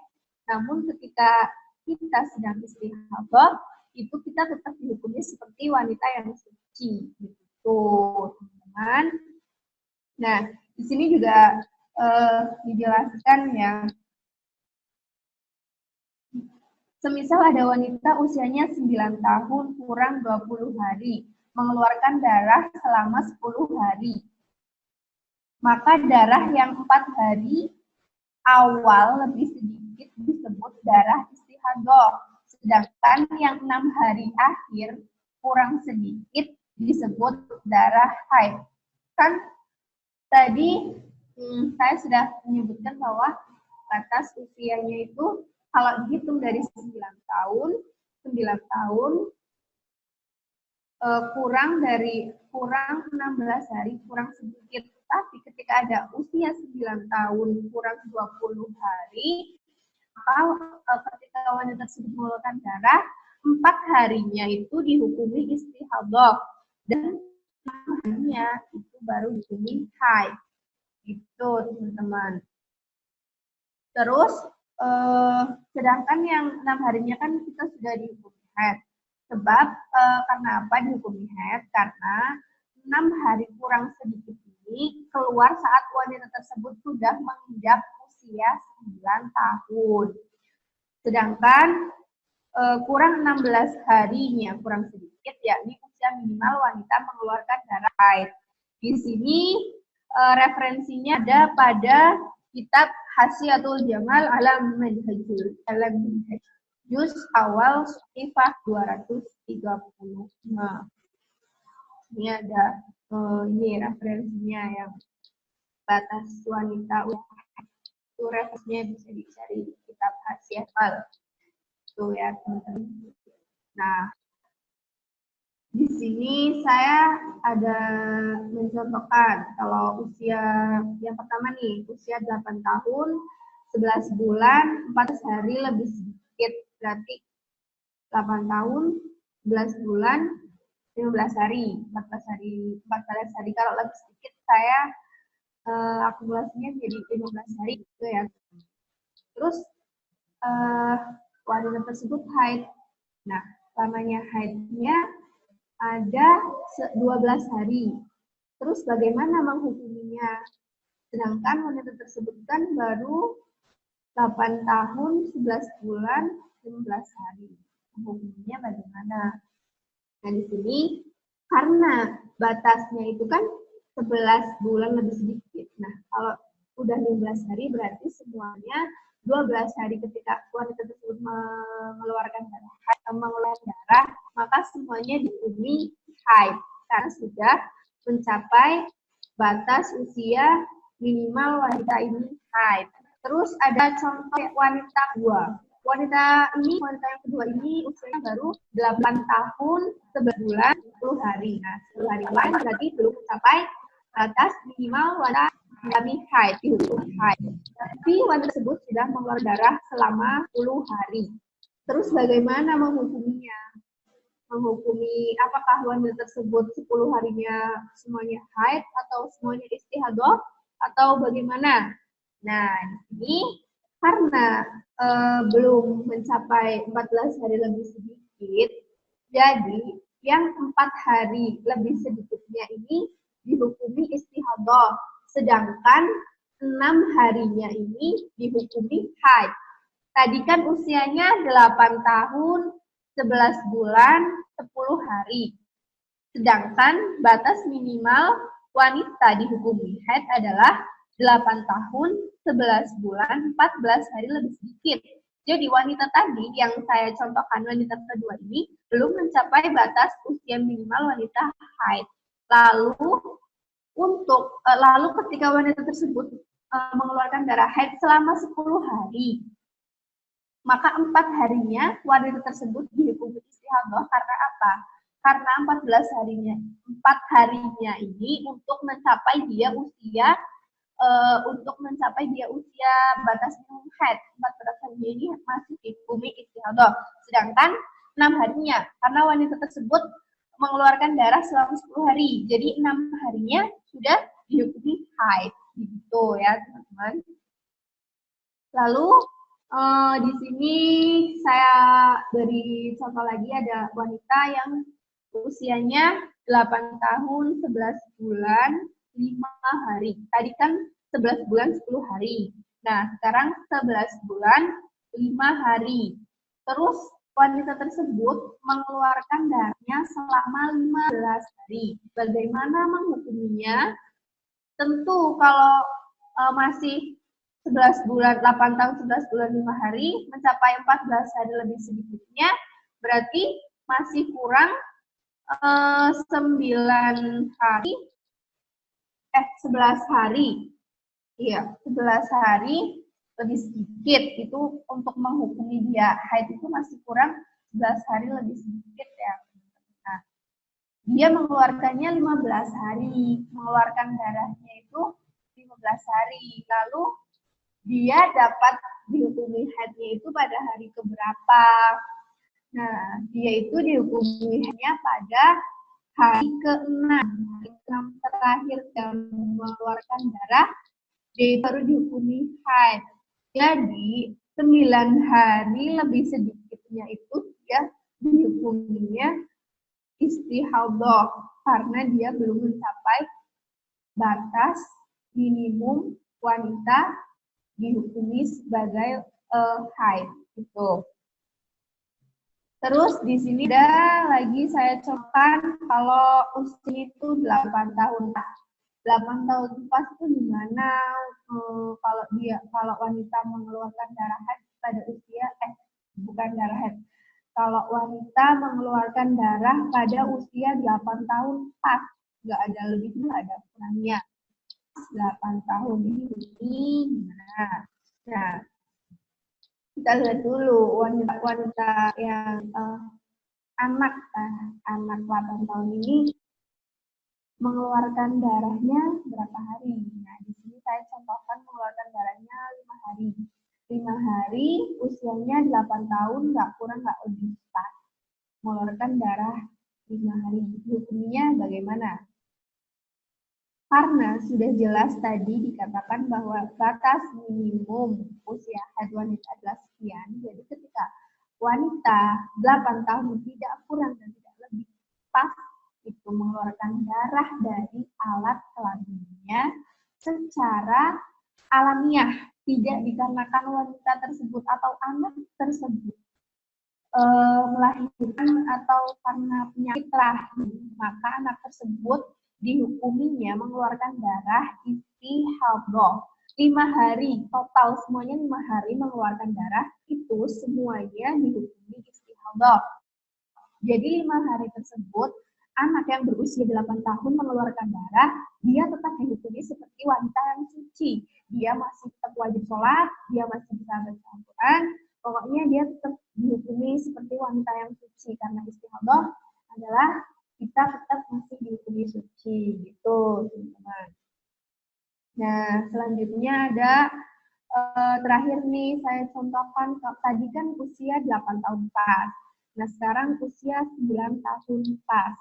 A: namun ketika kita sedang istihadah, itu kita tetap dihukumnya seperti wanita yang suci gitu, teman-teman. Nah, di sini juga dijelaskan ya. Semisal ada wanita usianya 9 tahun kurang 20 hari, mengeluarkan darah selama 10 hari. Maka darah yang 4 hari awal lebih sedikit disebut darah istihadah. Sedangkan yang 6 hari akhir kurang sedikit disebut darah haid. Kan tadi saya sudah menyebutkan bahwa batas usianya itu kalau dihitung dari 9 tahun kurang 16 hari, kurang sedikit. Tapi ketika ada usia 9 tahun kurang 20 hari, maka ketika wanita tersebut mengeluarkan darah, 4 harinya itu dihukumi istihadah dan 6 harinya itu baru dihukumi haid. Gitu teman-teman. Terus sedangkan yang 6 harinya kan kita sudah dihukumi haid. Sebab karena apa dihukumi haid? Karena 6 hari kurang sedikit ini keluar saat wanita tersebut sudah menginjak usia 9 tahun. Sedangkan kurang 16 harinya, kurang sedikit, yakni usia minimal wanita mengeluarkan darah haid. Di sini referensinya ada pada kitab Hasyiatul Jamal ala Manhajul juz awal Sahifah 235. Ini ada ini referensinya yang batas wanita itu referensinya bisa dicari di kitab Hasyiatul itu ya teman-teman. Nah, di sini saya ada mencontohkan kalau usia yang pertama nih, usia 8 tahun, 11 bulan, 14 hari lebih sedikit. Berarti 8 tahun, 11 bulan, 15 hari, 14 hari. Kalau lebih sedikit saya akumulasinya jadi 15 hari gitu ya. Terus wanita tersebut haid. Nah, lamanya haidnya ada 12 hari. Terus bagaimana menghukuminya? Sedangkan wanita tersebut kan baru 8 tahun, 11 bulan, 15 hari. Menghukuminya bagaimana? Nah, di sini karena batasnya itu kan 11 bulan lebih sedikit. Nah, kalau udah 15 hari berarti semuanya 12 hari ketika wanita tersebut mengeluarkan darah, maka semuanya dihukumi haid karena sudah mencapai batas usia minimal wanita ini haid. Terus ada contoh wanita kedua. Wanita yang kedua ini usianya baru 8 tahun, 11 bulan, 10 hari. Nah, 10 hari lain berarti belum mencapai batas minimal wanita mengalami haid, dihukum haid. Tapi wanita tersebut sudah mengeluarkan darah selama 10 hari. Terus bagaimana menghukuminya? Menghukumi apakah wanita tersebut 10 harinya semuanya haid atau semuanya istihadah atau bagaimana? Nah, ini karena belum mencapai 14 hari lebih sedikit, jadi yang 4 hari lebih sedikitnya ini dihukumi istihadah, sedangkan 6 harinya ini dihukumi haid. Tadi kan usianya 8 tahun, 11 bulan, 10 hari. Sedangkan batas minimal wanita dihukumi haid adalah 8 tahun, 11 bulan, 14 hari lebih sedikit. Jadi wanita tadi yang saya contohkan, wanita kedua ini belum mencapai batas usia minimal wanita haid. Lalu ketika wanita tersebut mengeluarkan darah haid selama 10 hari, maka 4 harinya wanita tersebut dihukum istihadah karena apa? Karena 4 harinya ini untuk mencapai dia usia batas minimum haid. 14 harinya ini masih dihukumi istihadah. Sedangkan 6 harinya karena wanita tersebut mengeluarkan darah selama 10 hari. Jadi 6 harinya sudah dihukumi haid. Begitu ya, teman-teman. Lalu di sini saya beri contoh lagi, ada wanita yang usianya 8 tahun, 11 bulan, 5 hari. Tadi kan 11 bulan, 10 hari. Nah, sekarang 11 bulan, 5 hari. Terus wanita tersebut mengeluarkan darahnya selama 15 hari. Bagaimana menghukuminya? Tentu kalau masih 11 bulan, 8 tahun, 11 bulan, 5 hari, mencapai 14 hari lebih sedikitnya, berarti masih kurang 11 hari. Iya, 11 hari lebih sedikit. Itu untuk menghukumi dia haid itu masih kurang 11 hari lebih sedikit ya. Nah, dia mengeluarkannya 15 hari. Mengeluarkan darahnya itu 15 hari. Lalu dia dapat dihukumi haidnya itu pada hari keberapa? Nah, dia itu dihukumi haidnya pada hari ke-6. Hari ke-6 terakhir dan mengeluarkan darah, dia baru dihukumi haid. Jadi, 9 hari lebih sedikitnya itu dia dihukuminya istihadah karena dia belum mencapai batas minimum wanita dihukumi sebagai haid gitu. Terus di sini ada lagi saya contohkan kalau usia itu 8 tahun. 8 tahun pas itu gimana kalau wanita mengeluarkan darah haid pada usia bukan darah haid. Kalau wanita mengeluarkan darah pada usia 8 tahun pas, nggak ada lebih, nggak ada kurangnya. 8 tahun ini gimana? Nah, kita lihat dulu wanita yang anak 8 tahun ini mengeluarkan darahnya berapa hari. Nah, di sini saya contohkan mengeluarkan darahnya 5 hari. 5 hari, usianya 8 tahun, nggak kurang, nggak lebih pas. Mengeluarkan darah 5 hari. Hukumnya bagaimana? Karena sudah jelas tadi dikatakan bahwa batas minimum usia haid wanita adalah sekian, jadi ketika wanita 8 tahun tidak kurang dan tidak lebih pas itu mengeluarkan darah dari alat kelaminnya secara alamiah, tidak dikarenakan wanita tersebut atau anak tersebut melahirkan atau karena penyakit rahim, maka anak tersebut dihukuminya mengeluarkan darah istihadah 5 hari total, semuanya 5 hari mengeluarkan darah, itu semuanya dihukumi istihadah. Jadi 5 hari tersebut anak yang berusia 8 tahun mengeluarkan darah, dia tetap dihukumi seperti wanita yang suci. Dia masih tetap wajib sholat, dia masih bisa baca Al-Quran, pokoknya dia tetap dihukumi seperti wanita yang suci, karena istihadah adalah kita tetap masih dihukumi suci, gitu teman-teman. Nah, selanjutnya ada terakhir nih saya contohkan, tadi kan usia 8 tahun pas. Nah, sekarang usia 9 tahun pas.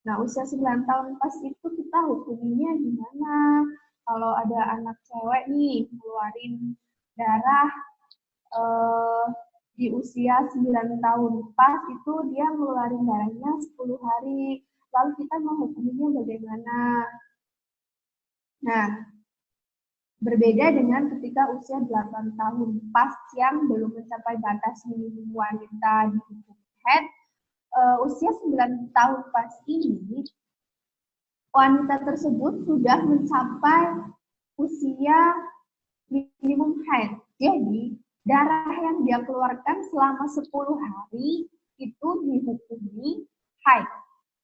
A: Nah, usia 9 tahun pas itu kita hukuminya gimana? Kalau ada anak cewek nih, ngeluarin darah di usia 9 tahun pas, itu dia ngeluarin darahnya 10 hari. Lalu kita menghukuminya bagaimana? Nah, berbeda dengan ketika usia 8 tahun pas yang belum mencapai batas minimum wanita dihukum haid, usia 9 tahun pas ini, wanita tersebut sudah mencapai usia minimum haid. Jadi, darah yang dia keluarkan selama 10 hari itu dihukumi haid.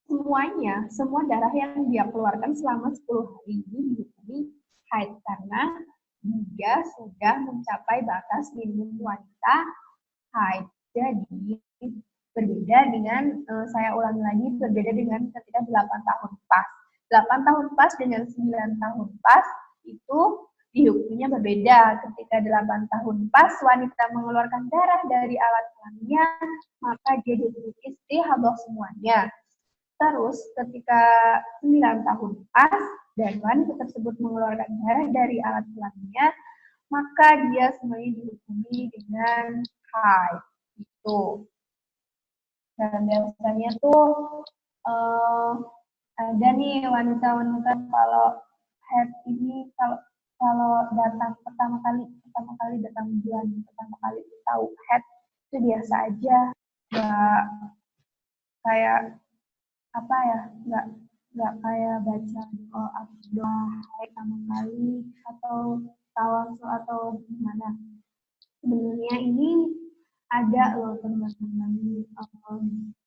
A: Semuanya, semua darah yang dia keluarkan selama 10 hari ini dihukumi haid karena dia sudah mencapai batas minimum wanita haid. Jadi, berbeda dengan, saya ulangi lagi, berbeda dengan ketika 8 tahun pas. 8 tahun pas dengan 9 tahun pas itu dihukumnya berbeda. Ketika 8 tahun pas wanita mengeluarkan darah dari alat kelaminnya, maka dia dihukumi istihadah semuanya. Terus ketika 9 tahun pas dan wanita tersebut mengeluarkan darah dari alat kelaminnya, maka dia semuanya dihukumi dengan haid. Itu. Dan biasanya tuh ada nih wanita-wanita kalau haid ini kalau datang pertama kali datang bulan pertama kali tahu haid itu biasa aja, nggak kayak apa ya, nggak kayak baca doa haid pertama kali atau tawasul atau gimana. Sebenarnya ini ada loh teman-teman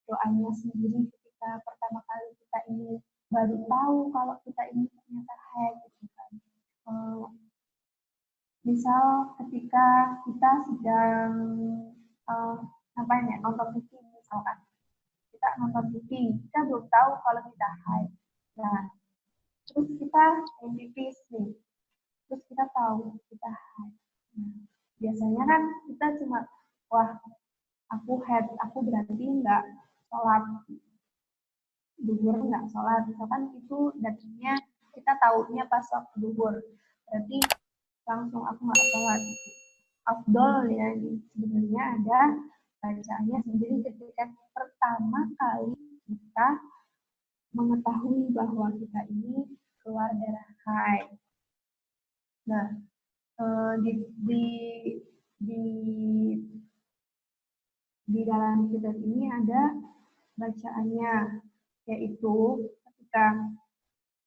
A: doanya sendiri ketika pertama kali kita ini baru tahu kalau kita ini ternyata haid gitu kan. Misal ketika kita sedang nonton TV misalkan, kita nonton TV, kita belum tahu kalau kita haid. Nah, terus kita main TV nih, terus kita tahu kita haid. Nah, biasanya kan kita cuma, wah, aku haid, aku berarti nggak sholat duhur, nggak sholat. Misalkan itu datangnya kita tahunya pas waktu duhur, berarti langsung aku nggak sholat. Afdol ya, sebenarnya ada bacaannya sendiri ketika pertama kali kita mengetahui bahwa kita ini keluar darah haid. Nah, di dalam kitab ini ada bacaannya, yaitu ketika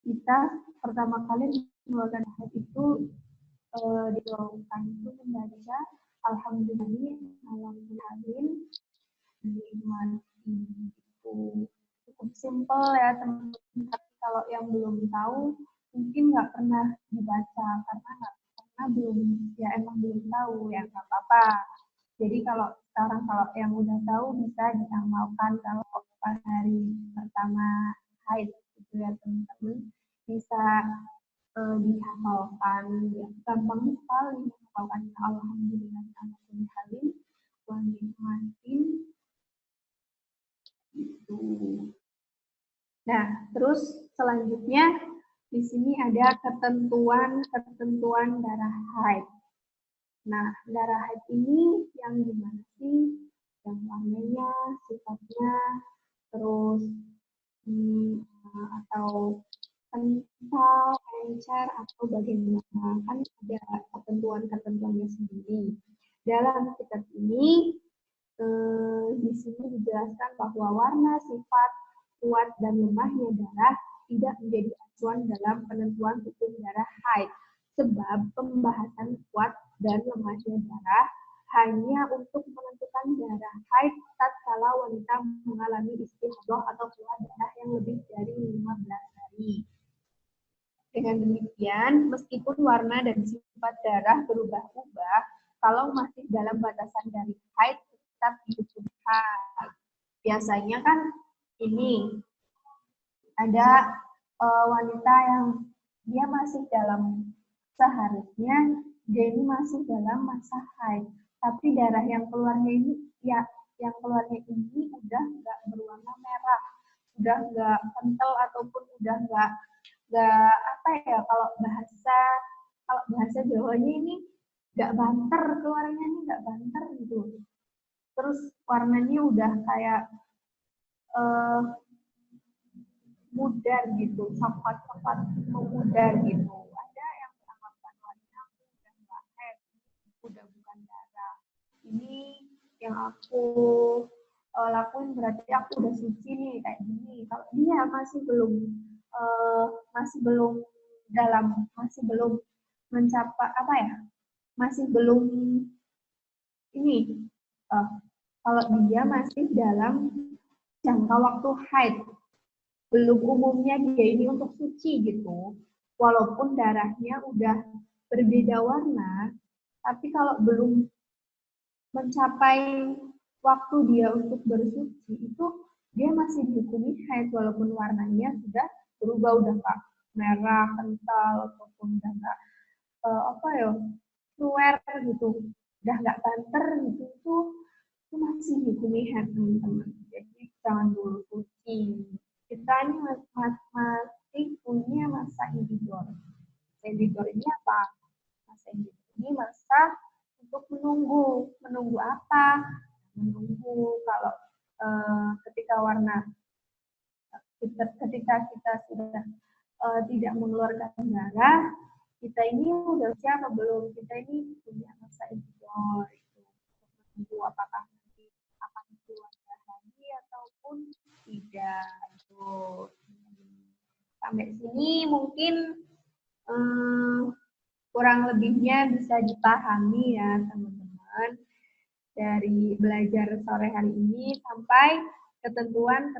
A: kita pertama kali mengeluarkan haid itu dilakukan itu membaca alhamdulillahirrahmanirrahim itu cukup simpel ya teman-teman. Tapi kalau yang belum tahu mungkin nggak pernah dibaca karena belum, ya emang belum tahu, ya nggak apa-apa. Jadi kalau yang udah tahu bisa diamalkan kalau pas hari pertama haid gitu ya teman-teman, bisa dihafalkan, ya gampang sekali menghafalkan alhamdulillahirrahmanirrahim wa ni'matin itu. Nah, terus selanjutnya di sini ada ketentuan darah haid. Nah, darah haid ini yang gimana sih? Yang warnanya, sifatnya, terus atau kental, encer, atau bagaimana? Kan ada ketentuannya sendiri. Dalam kitab ini, di sini dijelaskan bahwa warna, sifat, kuat, dan lemahnya darah tidak menjadi acuan dalam penentuan hukum darah haid. Sebab pembahasan kuat dan lemahnya darah hanya untuk menentukan darah haid tatkala wanita mengalami istihadhah atau keluar darah yang lebih dari 15 hari. Dengan demikian, meskipun warna dan sifat darah berubah-ubah, kalau masih dalam batasan dari haid tetap dihukum haid. Biasanya kan ini ada wanita yang dia masih dalam, seharusnya dia ini masih dalam masa haid, tapi darah yang keluarnya ini udah nggak berwarna merah, udah nggak kental ataupun udah nggak apa ya, kalau bahasa Jawanya ini nggak banter, keluarnya ini nggak banter gitu. Terus warnanya udah kayak mudar gitu, coklat memudar gitu. Ada yang menanggapan warna udah nggak haid, udah bukan darah. Ini yang aku lakuin berarti aku udah suci nih kayak gini. Kalau dia masih belum mencapai apa ya, masih belum ini, kalau dia masih dalam jangka waktu haid, belum umumnya dia ini untuk suci gitu, walaupun darahnya udah berbeda warna, tapi kalau belum mencapai waktu dia untuk bersuci itu dia masih dihukumi haid walaupun warnanya sudah berubah, udah nggak merah kental ataupun udah nggak luar gitu, udah nggak banter gitu, itu masih dihukumi haid teman-teman. Jadi jangan dulu suci. Kita ini masih punya masa indidor. Indidor ini apa? Masa indidor ini masa untuk menunggu apa? Menunggu kalau ketika kita sudah tidak mengeluarkan darah, kita ini udah siapa belum? Kita ini punya masa indidor itu, menunggu apakah nanti akan keluar darah lagi ataupun tidak. Tuh. Sampai sini mungkin kurang lebihnya bisa dipahami ya teman-teman, dari belajar sore hari ini sampai ketentuan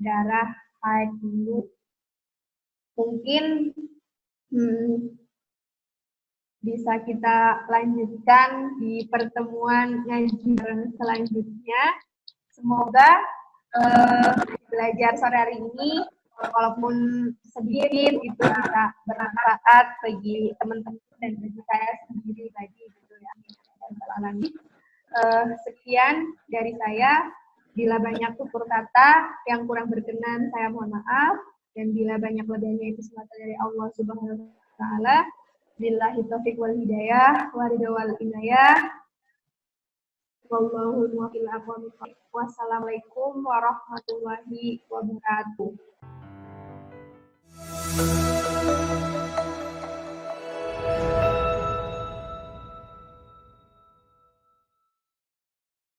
A: darah haid dulu. Mungkin bisa kita lanjutkan di pertemuan ngaji selanjutnya. Semoga belajar sore hari ini walaupun sedikit itu bisa bermanfaat bagi teman-teman dan bagi saya sendiri lagi gitu ya. Sekian dari saya. Bila banyak tutur kata yang kurang berkenan, saya mohon maaf. Dan bila banyak lebihnya itu semata dari Allah Subhanahu wa taala. Billahi taufiq wal hidayah, wal inayah. Wallahu muwaffiq ila aqwamit thoriq. Wassalamualaikum warahmatullahi wabarakatuh.